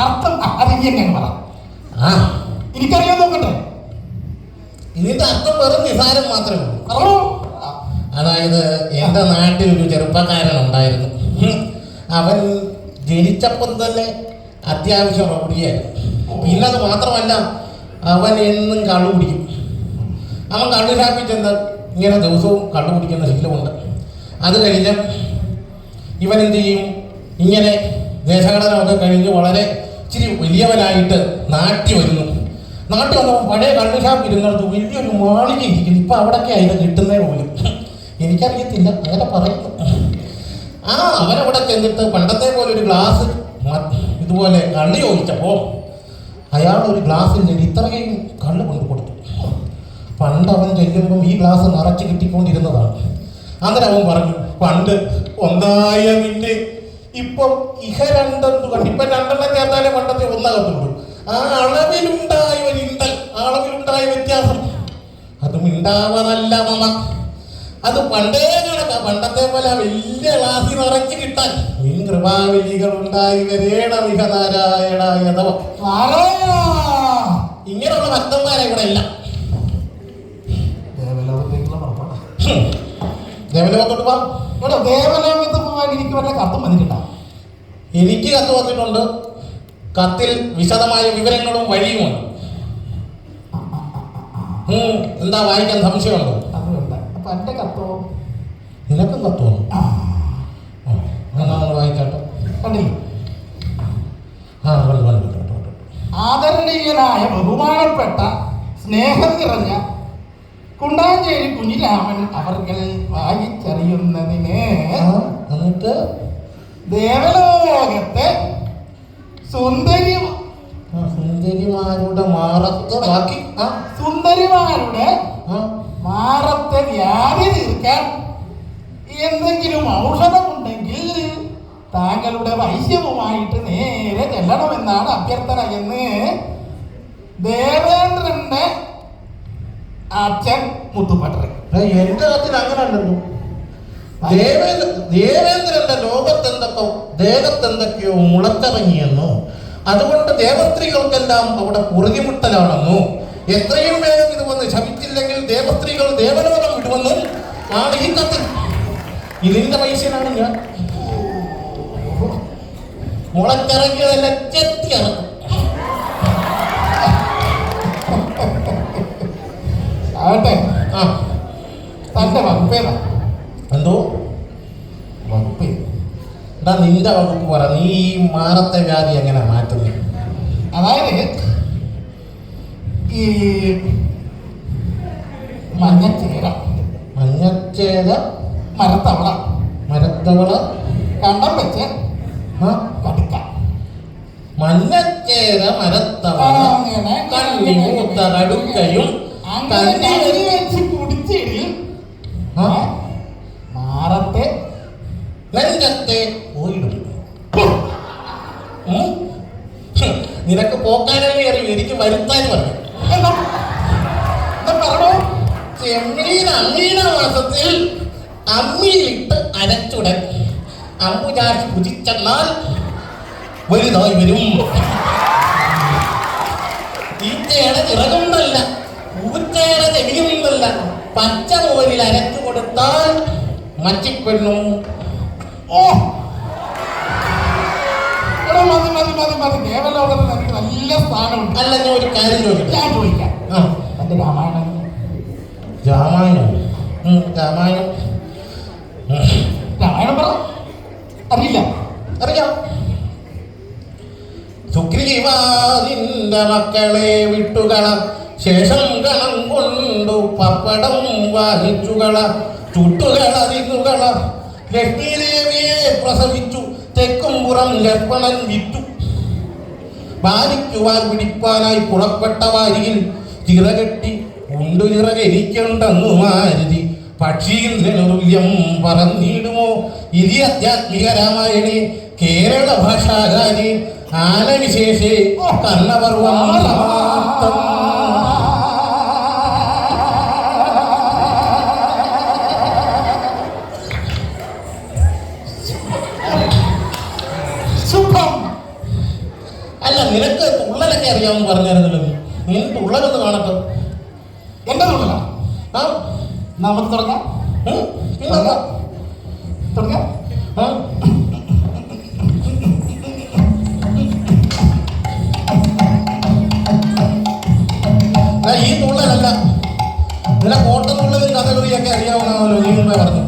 അർത്ഥം അതിങ്ങനെ ഞാൻ പറ. എനിക്കറിയാൻ നോക്കട്ടെ. ഇതിന്റെ അർത്ഥം വെറും നിസാരം മാത്രമേ ഉള്ളൂ. പറഞ്ഞോ. അതായത് എൻ്റെ നാട്ടിൽ ഒരു ചെറുപ്പക്കാരൻ ഉണ്ടായിരുന്നു. അവൻ ജനിച്ചപ്പം തന്നെ അത്യാവശ്യം റൗഡിയായിരുന്നു. പിന്നെ അത് മാത്രമല്ല, അവൻ എന്നും കള്ളു കുടിക്കും. അവൻ കള്ളു ഷാപ്പിൽ ചെന്ന് ഇങ്ങനെ ദിവസവും കള്ളു കുടിക്കുന്ന ശീലമുണ്ട്. അത് കഴിഞ്ഞ് ഇവൻ എന്ത് ചെയ്യും, ഇങ്ങനെ ദേശഘടനമൊക്കെ കഴിഞ്ഞ് വളരെ ഇച്ചിരി വലിയവനായിട്ട് നാട്ടിൽ വരുന്നു. നാട്ടിൽ വന്നപ്പോൾ പഴയ കള്ളു ഷാപ്പ് ഇരുന്നിടത്ത് വലിയൊരു മാളിക ഇരിക്കുന്നു. ഇപ്പം അവിടെയൊക്കെ ഇത് കിട്ടുന്നേ പോലും. എനിക്കറിയത്തില്ല, അങ്ങനെ പറയുന്നു. അവനവിടെ ചെന്നിട്ട് പണ്ടത്തെ പോലെ ഒരു ഗ്ലാസ് ഇതുപോലെ കള്ള് ചോദിച്ചപ്പോൾ അയാൾ ഒരു ഗ്ലാസ്സിൽ ഇത്രയും കള്ള് കൊണ്ടു കൊടുത്തു. പണ്ട് അവൻ ചെല്ലുമ്പം ഈ ഗ്ലാസ് നിറച്ച് കിട്ടിക്കൊണ്ടിരുന്നതാണ്. അന്നേരം അവൻ പറഞ്ഞു, പണ്ട് ഒന്നായ നിന്റെ ഇപ്പം രണ്ടെന്ന് കണ്ടു. ഇപ്പം രണ്ടെണ്ണം ചേർത്താലേ പണ്ടത്തെ ഒന്നകത്തുള്ളൂ. ആ അളവിലുണ്ടായ ഒരു ഇണ്ടൽ, അളവിലുണ്ടായ വ്യത്യാസം അത് മിണ്ടാവതല്ല മമ. അത് പണ്ടേ കണക്കാ. പണ്ടത്തെ പോലെ വലിയ ഗ്ലാസി നിറച്ച് കിട്ടാൻ കൃപാവലികൾ ഉണ്ടായി വരേണമിക നാരായണ. ഇങ്ങനെയുള്ള ഭക്തന്മാരെ ഇവിടെ ഇല്ല. ദേവലോകത്തോട്ട് പോവാം. ദേവലോകത്ത് പോവാൻ എനിക്ക് വല്ല കത്തും വന്നിട്ടുണ്ടോ? എനിക്ക് കത്ത് വന്നിട്ടുണ്ട്. കത്തിൽ വിശദമായ വിവരങ്ങളും വഴിയുമുണ്ട്. എന്താ വായിക്കാൻ സംശയമുണ്ടോ? അപ്പൊ എന്റെ കത്തോ? നിനക്കും കത്ത് വന്നു. വായിക്കാട്ടോ. കണ്ടില്ലേ? കണ്ടു. ആദരണീയനായ ബഹുമാനപ്പെട്ട സ്നേഹം നിറഞ്ഞ കുണ്ടാഞ്ചേരി കുഞ്ഞിരാമൻ അവർകൾ വായിച്ചറിയുന്നതിന് എന്നിട്ട് ദേവലോകത്തെ സുന്ദരിമാരുടെ മാറത്ത് ബാക്കി സുന്ദരിമാരുടെ മാറത്തെ വ്യാധി തീർക്കാൻ എന്തെങ്കിലും ഔഷധമുണ്ടെങ്കിൽ താങ്കളുടെ വൈദ്യവുമായിട്ട് നേരെ ചെല്ലണമെന്നാണ് അഭ്യർത്ഥന എന്ന് ദേവേന്ദ്രന്റെ അച്ഛൻ മുത്തുപട്ടൻ. എന്റെ കത്തിൽ അങ്ങനെ ഉണ്ടല്ലോ. ദേവേന്ദ്രന്റെ ലോകത്തെന്തൊക്കെ ദേഹത്തെന്തൊക്കെയോ മുളത്തിറങ്ങിയെന്നോ, അതുകൊണ്ട് ദേവസ്ത്രീകൾക്കെല്ലാം അവിടെ പുറകിമുട്ടലാണെന്നോ, എത്രയും വേഗം ഇത് വന്ന് ശമിച്ചില്ലെങ്കിൽ ദേവസ്ത്രീകൾ ദേവലോകം വിടുമെന്നും ആണ് ഈ കത്തിൽ. ഇതിന്റെ പൈസയാണ് ഞാൻ മുളച്ചിറങ്ങിയതെല്ലാം ചെത്തി ഇറക്കും. ആകട്ടെ, ആ തന്റെ വകുപ്പേതാ? എന്തോ വകുപ്പേ എന്താ നിന്റെ വകുപ്പ് പറ. നീ ഈ മാറത്തെ വ്യാധി എങ്ങനെ മാറ്റുന്നത്? അതായത് ഈ മഞ്ഞച്ചേര, മഞ്ഞച്ചേര, മരത്തവള, മരത്തവള, കണ്ടം വെച്ച് ആ കടുക്ക, മഞ്ഞച്ചേര, മരത്തവള, കണ്ണി മൂത്ത കടുക്കയും അങ്ങനെ വെച്ച് കുടിച്ചിടി മാറത്തെ നെഞ്ചത്തെ ഓയിടും. നിനക്ക് പോക്കാനല്ലേ അറിയൂ, എനിക്ക് വരുത്താൻ പറഞ്ഞു. എന്താ പറഞ്ഞോ? ചെമ്മീൻ അമ്മീന മാസത്തിൽ അമ്മിയിലിട്ട് അരച്ചുടൻ അമ്പുചാഷി പുജിച്ചെന്നാൽ വലുതായി വരും. ഈച്ചയുടെ ചിറകൊണ്ടല്ല, പൂച്ചയുടെ ചെവിയുണ്ടല്ല, പച്ചമോരിൽ അരച്ചു കൊടുത്താൽ മച്ചിപ്പെണ്ണും. ഓ എടോ, മതി മതി മതി മതി. ദേവലോകത്തിൽ എനിക്ക് നല്ല സ്ഥാനമുണ്ട്. അല്ല, ഞാൻ ഒരു കാര്യം ചോദിക്കാം. ഞാൻ ചോദിക്കാം, ആ എന്റെ രാമായണം രാമായണം. രാമായണം രാമായണം പറ. അറിയില്ല? അറിയാം. സുഗ്രീവാദിന്റെ മക്കളെ വിട്ടുകള, ശേഷം കണം കൊണ്ടു പപ്പടം വാഹിച്ചുകള, ചുട്ടുകള തിന്നുകള, ലക്ഷ്മീദേവിയെ പ്രസവിച്ചു, തെക്കുംപുറം ലക്ഷ്മണൻ വിറ്റു. ഭാരിക്കുവാൻ പിടിപ്പാനായി പുറപ്പെട്ട വാരിയിൽ ചിറകെട്ടി ഉണ്ടു ചിറകരിക്കണ്ടെന്നു മാരുതി. പക്ഷീന്ദ്രനുല്യം പറന്നിടുമോ ഇതി ആധ്യാത്മിക രാമായണേ കേരള ഭാഷാകാരി ആനവിശേഷേ കർണപർവം സമാപ്തം. അല്ല, നിനക്ക് തുള്ളലൊക്കെ അറിയാമെന്ന് പറഞ്ഞായിരുന്നല്ലോ. നീ തുള്ളലൊന്ന് കാണട്ടെ. എന്റെ തുള്ളല ആ നമുക്ക് തുടങ്ങാം. പിന്നെന്താ? തുടങ്ങാം. ആ ഈ തുള്ളലല്ല, നിനക്ക് ഓട്ടത്തുള്ളതും കഥകളിയൊക്കെ അറിയാവുന്നല്ലോ. നീ മുമ്പേ പറഞ്ഞു.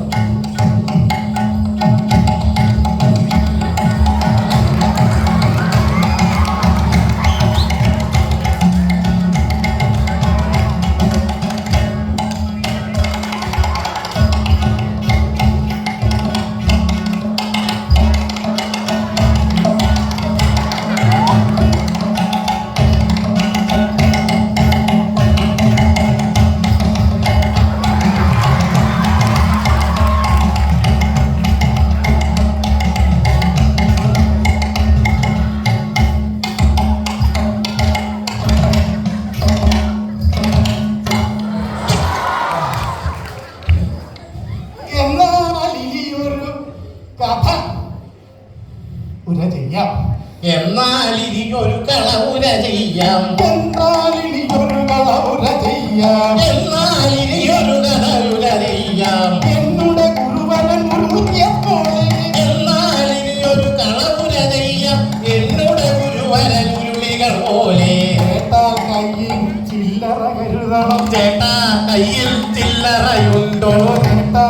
എന്നാൽ ഇനിയൊരു കളവുര ചെയ്യാം. എന്നാൽ ഇനിയൊരു കളവുര ചെയ്യാം. എന്നുടെ ഗുരുവരൻ ഉരുളിയപ്പോലെ. എന്നാൽ ഇനിയൊരു കളവുര ചെയ്യാം. എന്നുടെ ഗുരുവരൻ ഉരുളികൾ പോലെ. ചേട്ടാ കയ്യിൽ ചില്ലറ കരുതണം. ചേട്ടാ കയ്യിൽ ചില്ലറയുണ്ടോ? ചേട്ടാ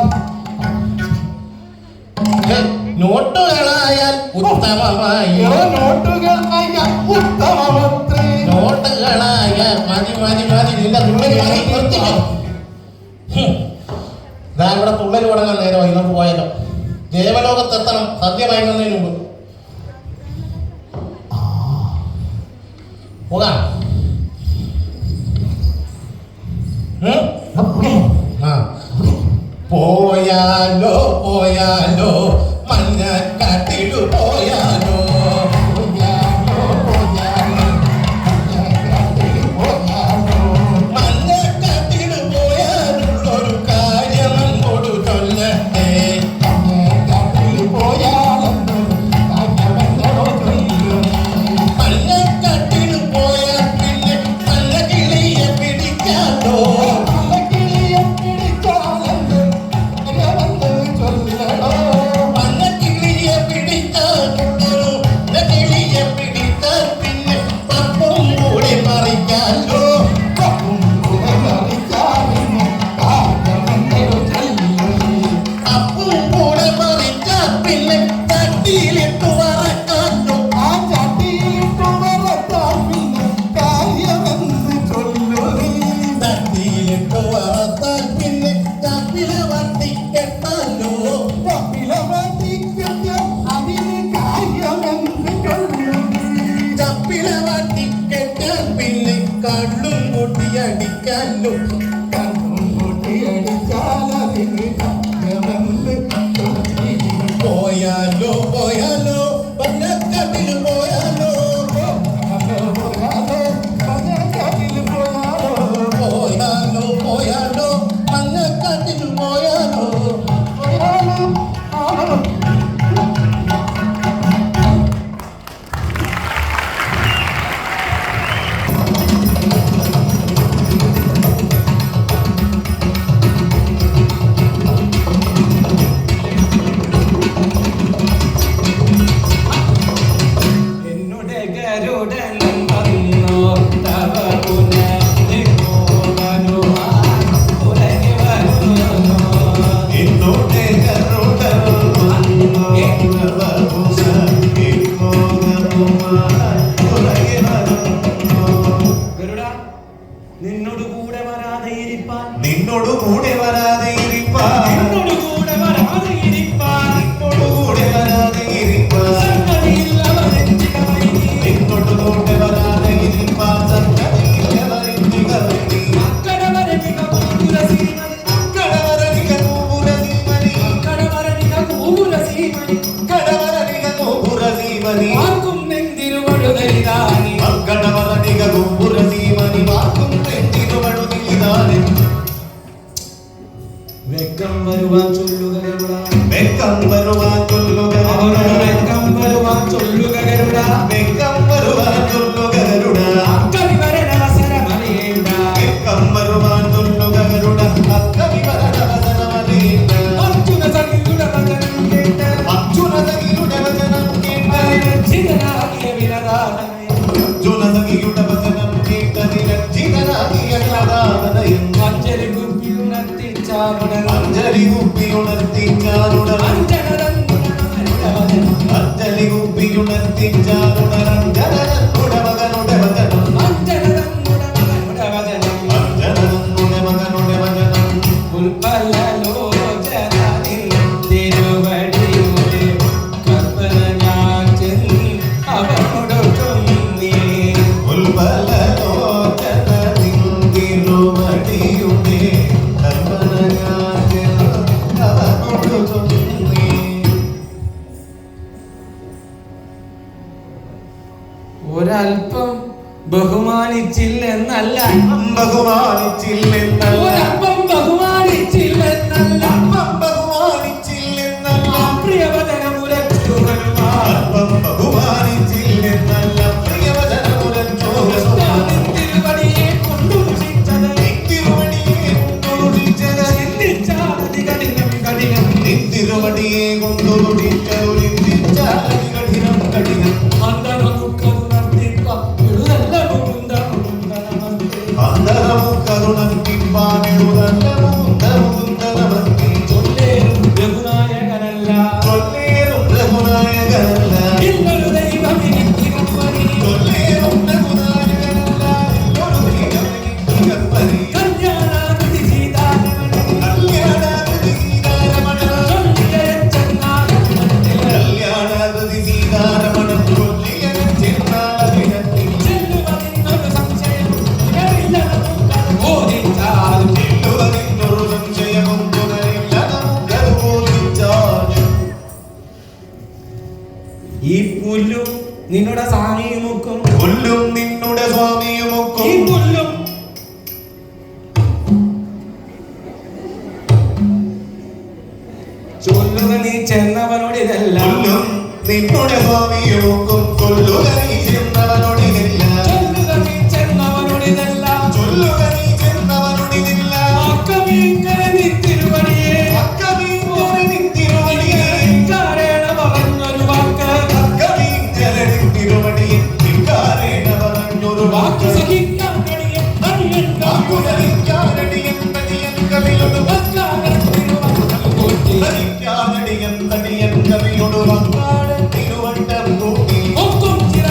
നോട്ടുകളായാൽ ഉത്തമമായി. നോട്ടുകളായാൽ മതി മതി മതി. നിന്റെ തുള്ളൽ നിർത്തിക്കോ. ഇതാ ഇവിടെ തുള്ളൽ തുടങ്ങാൻ നേരമായി. നമുക്ക് പോയാലോ? ദേവലോകത്തെത്തണം സദ്യ മയങ്ങുന്നതിന് മുമ്പ്. പോകാം. പോയാലോ പോയാലോ മഞ്ഞക്കാട്ടിലു പോയാലോ. മഞ്ഞക്കാട്ടിലു പോയാലുള്ളൊരു കാര്യം അങ്ങോട്ട് ചൊല്ലട്ടെ. മഞ്ഞക്കാട്ടിലു പോയാൽ പിന്നെ നല്ല കിളിയെ പിടിക്കാലോ. പിളവാട്ടി കെട്ടാൻ പിന്നെ കള്ളും കൂട്ടിയടിക്കാലോ കണ്ണും കൂട്ടിയടിച്ചാലതിന് ഭംഗമെന്ന് പോയാലോ പോയാലോ പന്നക്കാട്ടിൽ പോയാലോ പോയാലോ പോയാലോ പന്നക്കാട്ടിൽ പോയാലോ എന്നുടെ ഗരുഡൻ വന്നു തവ പുനരുവാൻ ഉലകി വരുന്നു. എന്നോടെ കരുടൽ വന്നു ഗരുഡ, നിന്നോട് കൂടെ വരാതെ ഇരിപ്പാൻ നിന്നോട് കൂടെ വരാതെ ഇരിപ്പാൻ നിന്നോട് കൂടെ വരാതെ ഇരിപ്പാൻ നിന്നോട് കൂടെ വരാതെ ഇരിപ്പാൻ സംഗതിയില്ലവനെഞ്ചികവൈകി. നിന്നോട് കൂടെ വരാതെ ഇരിപ്പാൻ സംഗതിയില്ലവരിഞ്ഞുകവരി അക്കടവരനിക കൂപുരസീമനി. കടവരനിക നൂപുരസീമനി അക്കടവരനിക കൂപുരസീമനി. കടവരനിക നൂപുരസീമനി ആർക്കും നെന്തിരുവഴുതലിതാനി. കടവരനിക നൂപുരസീമനി വാക്കും തെറ്റിനുവഴുതിലിതാനെ വെക്കം വരുവാൻ ചൊല്ലുക ഗരുഡ. വെക്കം വരുവാൻ ചൊല്ലുക അവനോട് വെക്കം വരുവാൻ ചൊല്ലുക ഗരുഡ. വെക്കം വരുവാൻ ചൊല്ലുക ഗരുഡ അക്കവി വരനവസരമറിയേണ്ട. വെക്കം വരുവാൻ ചൊല്ലുക ഗരുഡ അക്കവി വരണവസരമറിയേണ്ട അർജുന സഖിയുടെ വചനം കേട്ട് അർജുനസഖിയുടെ വചനം കേട്ട് രക്ഷിതനാകിയ വിനതാതനെ. അർജുനസഖിയുടെ വചനം കേട്ട് നിരഞ്ജിതനാകിയ കഥാതനയൻ അഞ്ജലി കുപ്പിയുണർത്തിച്ചാരുടൻ. അഞ്ജലി കുപ്പിയുണർത്തിച്ചാരുടൻ അഞ്ജനതന്നുടമരുടെ വചനം. അഞ്ജലി കുപ്പിയുണർത്തിച്ചാരുടൻ ജനനനുടെ മകനുടെ വചനം അഞ്ജനതന്നുടമരുടെ വചനം. അഞ്ജനനുടെ മകനുടെ വചനം ഉൽപ്പലലോചനനിൻ തിരുവടിയുടെ കൽപ്പന ഞാൻ ചെന്ന് അവനോടൊട്ടും നീ. ഉൽപ്പലലോചനനിൻ തിരുവടിയുടെ കൽപ്പനയാൽ അവനോടു ചൊല്ലി. ഒരൽപ്പം ബഹുമാനിച്ചില്ലെന്നല്ല. ബഹുമാനിച്ചില്ലെന്നല്ല ഒരൽപ്പം ബഹുമാനിച്ചില്ലെന്നല്ല. അല്പം ബഹുമാനിച്ചില്ലെന്നല്ല പ്രിയവചനം ഉരച്ചു വരുവാൻ. അല്പം ബഹുമാനിച്ചില്ലെന്നല്ല പ്രിയവചനമുരച്ചോരസുമാൻ തിരുവടിയെ കൊണ്ടുചിച്ചത് തിരുവടിയെ കൊണ്ടുടിച്ചത് ചിന്തിച്ചാലതി കഠിനം കഠിനം. തിരുവടിയെ കൊണ്ടുടിച്ചതു ചിന്തിച്ചാലതി കഠിനം കഠിനം അന്തരമുഖതുണർത്തിപ്പ വിടുതല്ല മുകുന്ദ മുകുന്ദ നമസ്തേ. അന്തരമുക്കതുണർത്തിപ്പാനെഴുതല്ല മുകുന്ദ മുകുന്ദ നമസ്തേ ചൊല്ലേറും രഘുനായകനല്ല. ചൊല്ലേറും രഘുനായകനല്ല ഇന്നൊരു ദൈവമിനിത്തികപ്പനി. ചൊല്ലേറും രഘുനായകനല്ല ഒരു ദൈവമെനിക്കപ്പനി കല്യാണാകൃതി സീതാരമണി. കല്യാണാകൃതി സീതാരമണ ചൊല്ലിയ കല്യാണാകൃതി സീതാരമണം ചൊല്ലിയ ചെന്നാലതിനത്തിൽ ചെല്ലുവതിന്നൊരു സംശയം ഇടറില്ലതും ബോധിച്ചാലും. ചെല്ലുവതിന്നൊരു സംശയവും പുനരില്ല നമുക്കത് ബോധിച്ചാൽ ഈ പുല്ലും നിന്നുടെ സാമിയുമൊക്കും. കൊല്ലും നിന്നുടെ ഈ സ്വാമിയുമൊക്കും പുല്ലും ചൊല്ലുക നീ ചെന്നവനോട് ഇതെല്ലാം. കൊല്ലും നിന്നുടെ സ്വാമിയുമൊക്കും കൊല്ലുക നീ ചെന്നവനൊടികില്ല ചൊല്ലുക നീ ചെന്നവനോട് ഇതെല്ലാം. ചൊല്ലുക നീ ചെന്നവനൊടികില്ല അക്കമീങ്കര നീ തിരുവടിയെ അക്കമീങ്കര നിൻ തിരുവടിയെ ധിക്കാരേണ പറഞ്ഞൊരു വാക്ക്. അക്കമീങ്കര നിൻ തിരുവടിയെ ധിക്കാരേണ പറഞ്ഞൊരു വാക്ക് വാക്ക് സഹിക്കാൻ കഴിയും അടിയൻ വാക്കുധരിക്കാനടിയൻ തടിയൻ കവിയൊടു വക്കാരൻ തിരുവടികൾ കൂട്ടി. ധരിക്കാനടിയൻ തടിയൻ കവിയൊടു വക്കാടൻ തിരുവട്ടം കൂട്ടി ഒക്കും ചിറ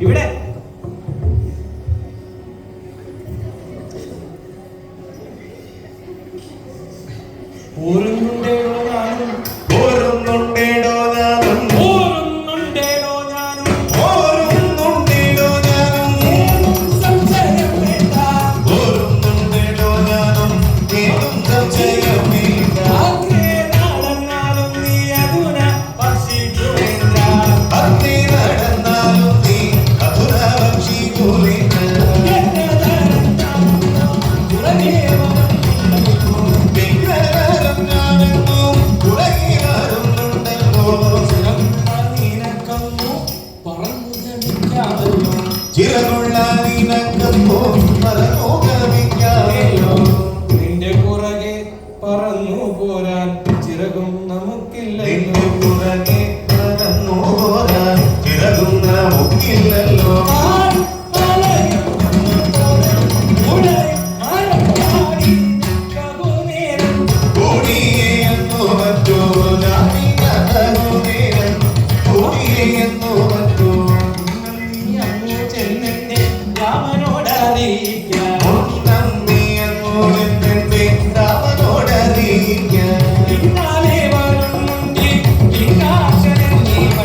ഇവിടെ ഓരുന്നുണ്ടേടോ ഞാനും ഓരുന്നുണ്ടേടോ ഞാനും ഓരുന്നുണ്ടേടോ ഞാനും ഓരുന്നുണ്ടേടോ ഞാനും ഏതും സംശയം വേണ്ട ഓരുന്നുണ്ടേടോ ഞാനും ഏതും സംശയം വേണ്ട അത്രേ നടന്നാലും നീ അതുന പക്ഷിക്കുവേണ്ട അത്രേ നടന്നാലും നീ അധുര പക്ഷിക്കുവേണ്ട ചിറകുള്ള നിനക്കപ്പോ പറന്നോകമിക്കാതെയോ നിന്റെ പുറകെ പറന്നു പോരാൻ ചിറകും നമുക്കില്ലല്ലോ നിന്റെ പുറകെ പറന്നു പോരാൻ ചിറകും നമുക്കില്ലല്ലോ കൂടിയെന്നു മറ്റോ ജാതികതകുനേരം കൂടിയെന്നു മറ്റോ നന്ദിയെന്നു എന്നെ രാമനോടറിയിക്കാൻ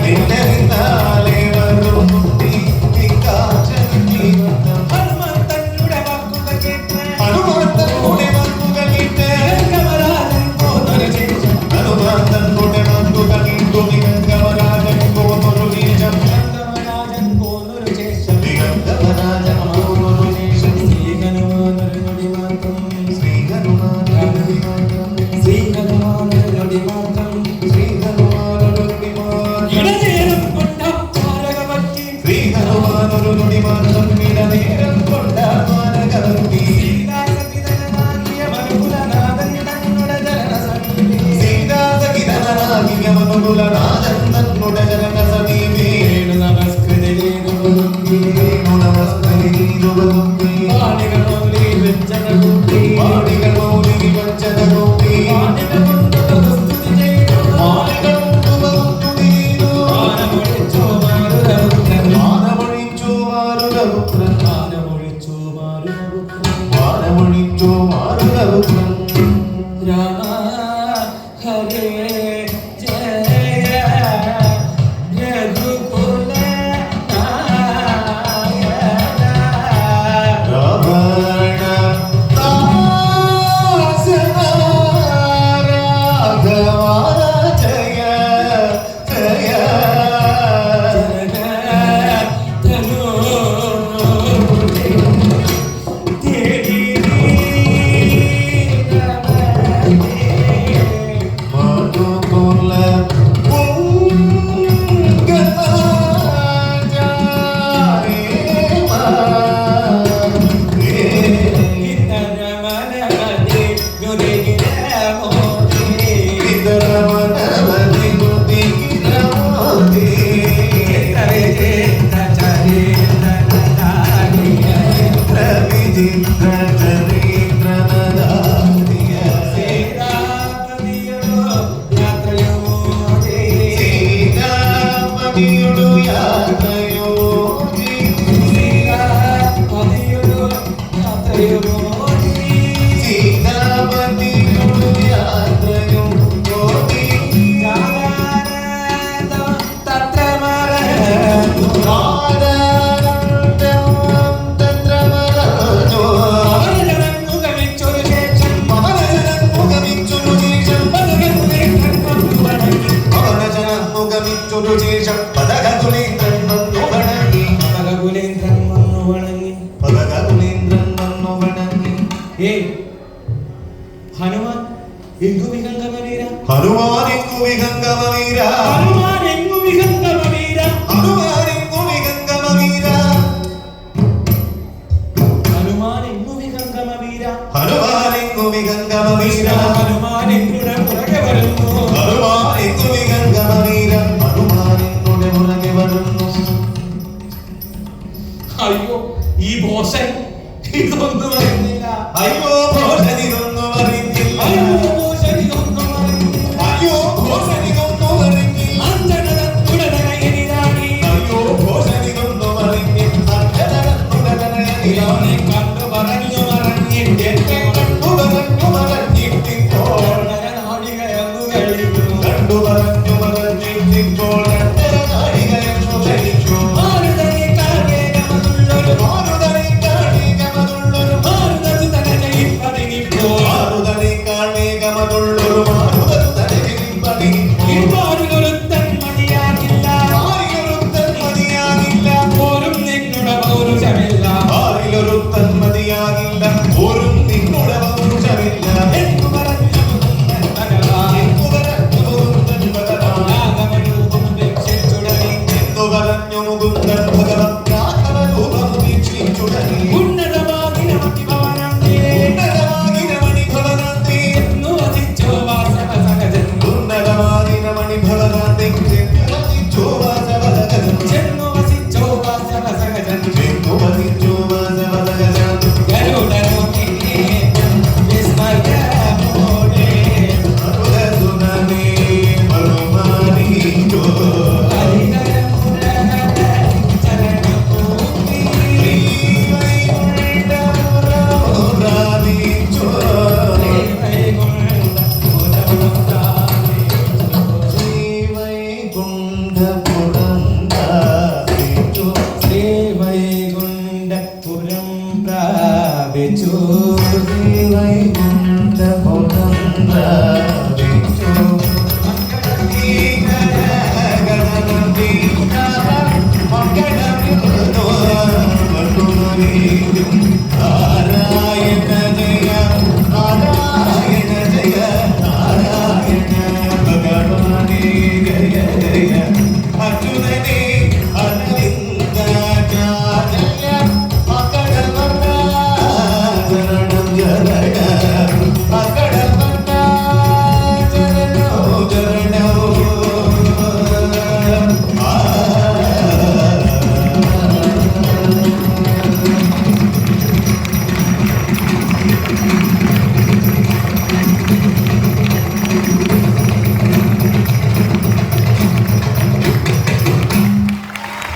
നിന്റെ പിന്നാലെ വരും കുട്ടി വികാസൻ ജീവനം ഹനുമന്തനുടെ വാക്കുകൾ കേട്ട് ഹനുമന്തനുടെ വാക്കുകൾ കേട്ടു നിഗംഗമരാജൻ പോന്നൊരു വീരം ദിഗംഗമരാജൻ പോന്നൊരു ശേഷം ശ്രീഹനുമാനൊരു നുടിമാർഗം ഇടനേരം കൊണ്ട മാനകവന്തി സീതാസകിതനാകിയ മനുകുലനാഥൻ തന്നുടെ ജനന സമീപേ നമസ്കൃതി പാടികളോലി വെച്ചതകൂട്ടി മാനമൊഴിച്ചു മാറുരപുത്രൻ രാമ ഹരേ ജയ രഘുകുല നായക സീതാപതിയുടെ യാത്രയും ഓടി ഹനുമാൻ എങ്ങു വിഹംഗമ വീര ഹനുമാനെങ്ങു വിഹംഗമ വീര ഹനുമാൻ എങ്ങു വിഹംഗമ വീര ഹനുമാനെങ്ങു വിഹംഗമ വീര ഹനുമാൻ എങ്ങു വിഹംഗമ വീര ഹനുമാനെങ്ങു വിഹംഗമ വീര ഹനുമാൻ എന്നുടെ പുറകെ വരുന്നു ഹനുമാനെങ്ങു വിഹംഗമ വീര ഹനുമാനെന്നുടെ പുറകെ വരുന്നു. അയ്യോ ഈ ഭോഷൻ ഇതൊന്നും അറിഞ്ഞില്ല അയ്യോ ഭോഷനിതൊന്നും അറിഞ്ഞില്ല അയ്യോ ഭോഷൻ ഇതൊന്നും അറിഞ്ഞില്ല അയ്യോ ഭോഷനിതൊന്നും അറിഞ്ഞില്ല അഞ്ജനയുടെ നയനിരാണി അയ്യോ ഭോഷനിതൊന്നും അറിഞ്ഞില്ല ഇവനെ കണ്ടു പറഞ്ഞു മറഞ്ഞിട്ട് എന്നെ കണ്ടു പറഞ്ഞു മറഞ്ഞിട്ടിപ്പോൾ നരനാഴികയെന്നു കഴിയുന്നു കണ്ടു പറഞ്ഞു മറഞ്ഞിട്ടിപ്പോൾ രണ്ടര നാഴികയെന്നു കഴിച്ചു. മാരുതനെ കാർമേഘമതുള്ളൊരു മാറുതനേക്കാളേകമതുള്ളൊരു മാരുതച്ചു തന ജയിപ്പതിനിപ്പോ മാറുതനേക്കാളേകമതുള്ളൊരു മാറുതനു തനകിരിപ്പതിനിപ്പോൾ ഇരുപാടിലൊരുത്തൻ മതിയാകില്ല ആരിലൊരുത്തൻ മതിയാകില്ല പോരും നിന്നുടെ പൗരുഷമില്ല ആരിലൊരുത്തൻ മതിയാകില്ല പോരും നിന്നുടെ പൗരുഷമില്ല എന്നു പറഞ്ഞു ഭഗവാൻ എന്നു പറഞ്ഞു മുകുന്ദൻ ഭഗവാൻ രാഘവരൂപം രക്ഷിച്ചുടനെ എന്നു പറഞ്ഞു മുകുന്ദൻ ഭഗവാൻ രാഘവരൂപം വീക്ഷിച്ചുടനെ ഉന്നതമാകിനമതിഭവനന്തേ ഉന്നതമാകിനമണിഭവനാന്തേ എന്നു വസിച്ചോ വാസവ സഹജൻ ഉന്നതമാകിനമണിഭവനാന്തേ ചെന്നു വാസവദഗതം ചെന്നു വസിച്ചോ വാസവ സഹജൻ ചെന്നു വാസവദഗതം ഗരുഡനോടേ വിസ്മയമോടേ മറുതസുനനേ മറുമാരീചോ ഹരിഹരമുരഹര ചരണഭൂമി ശ്രീവൈകുണ്ഠപുരമുരാരീചോ വൈകുണ്ഠ ശ്രീവൈകുണ്ഠപുരം പ്രാപിച്ചു ശ്രീവൈകുണ്ഠപുരം പ്രാപിച്ചു നാരായണ